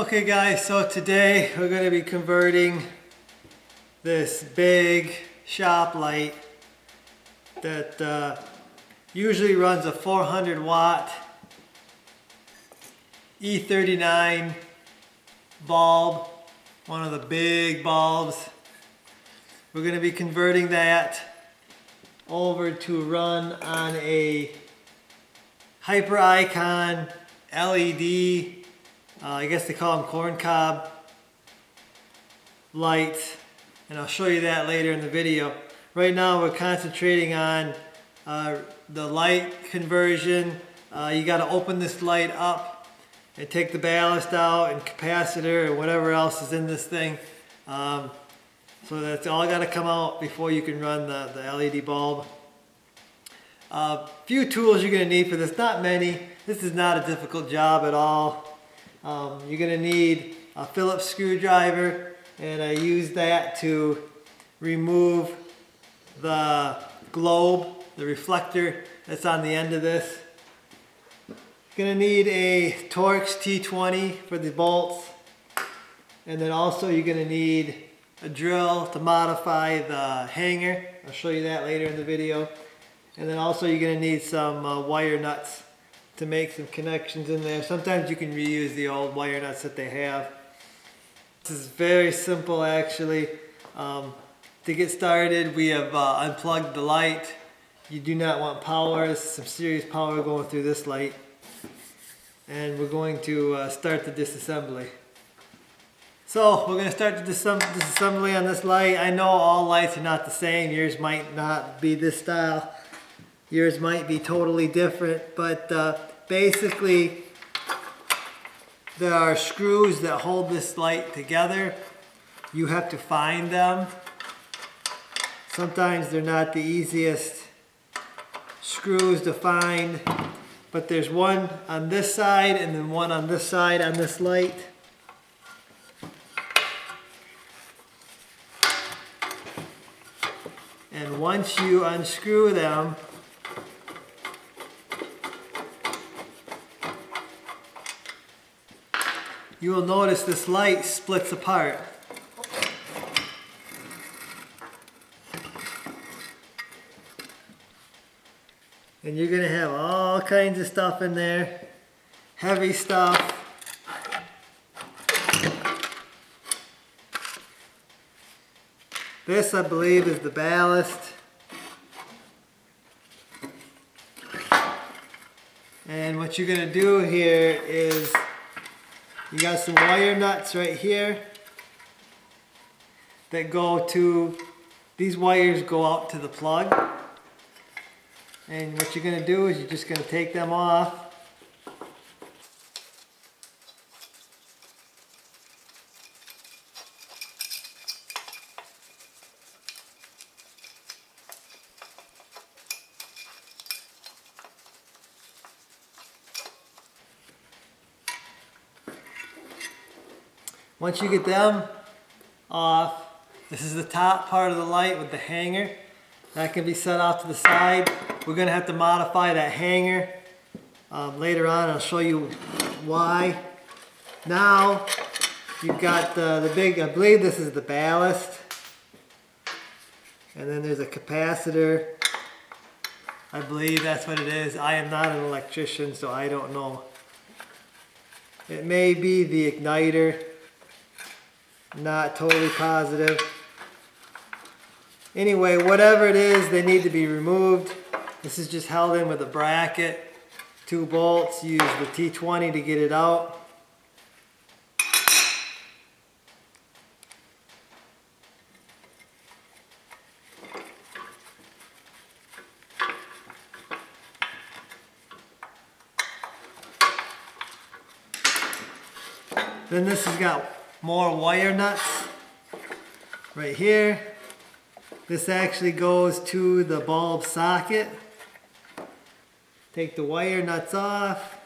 Okay guys, so today we're going to be converting this big shop light that usually runs a 400 watt E39 bulb, one of the big bulbs. We're going to be converting that over to run on a Hyperikon LED, I guess they call them corn cob lights, and I'll show you that later in the video. Right now we're concentrating on the light conversion. You got to open this light up and take the ballast out and capacitor and whatever else is in this thing. So that's all got to come out before you can run the LED bulb. Few tools you're going to need for this, not many. This is not a difficult job at all. You're going to need a Phillips screwdriver, and I use that to remove the globe, the reflector that's on the end of this. You're going to need a Torx T20 for the bolts, and then also you're going to need a drill to modify the hanger. I'll show you that later in the video. And then also you're going to need some wire nuts to make some connections in there. Sometimes you can reuse the old wire nuts that they have. This is very simple actually. To get started, we have unplugged the light. You do not want power. There's some serious power going through this light. And we're going to start the disassembly. So we're going to start the disassembly on this light. I know all lights are not the same. Yours might not be this style. Yours might be totally different, but basically there are screws that hold this light together. You have to find them. Sometimes they're not the easiest screws to find, but there's one on this side and then one on this side on this light. And once you unscrew them, you will notice this light splits apart. And you're going to have all kinds of stuff in there, heavy stuff. This, I believe, is the ballast. And what you're going to do here is you got some wire nuts right here that go to, these wires go out to the plug. And what you're going to do is you're just going to take them off. Once you get them off, this is the top part of the light with the hanger. That can be set off to the side. We're going to have to modify that hanger later on. I'll show you why. Now you've got the big, I believe this is the ballast. And then there's a capacitor. I believe that's what it is. I am not an electrician, so I don't know. It may be the igniter. Not totally positive. Anyway, whatever it is, they need to be removed. This is just held in with a bracket. 2 bolts. Use the T20 to get it out. Then this has got more wire nuts right here. This actually goes to the bulb socket. Take the wire nuts off.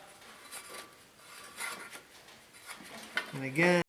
And again,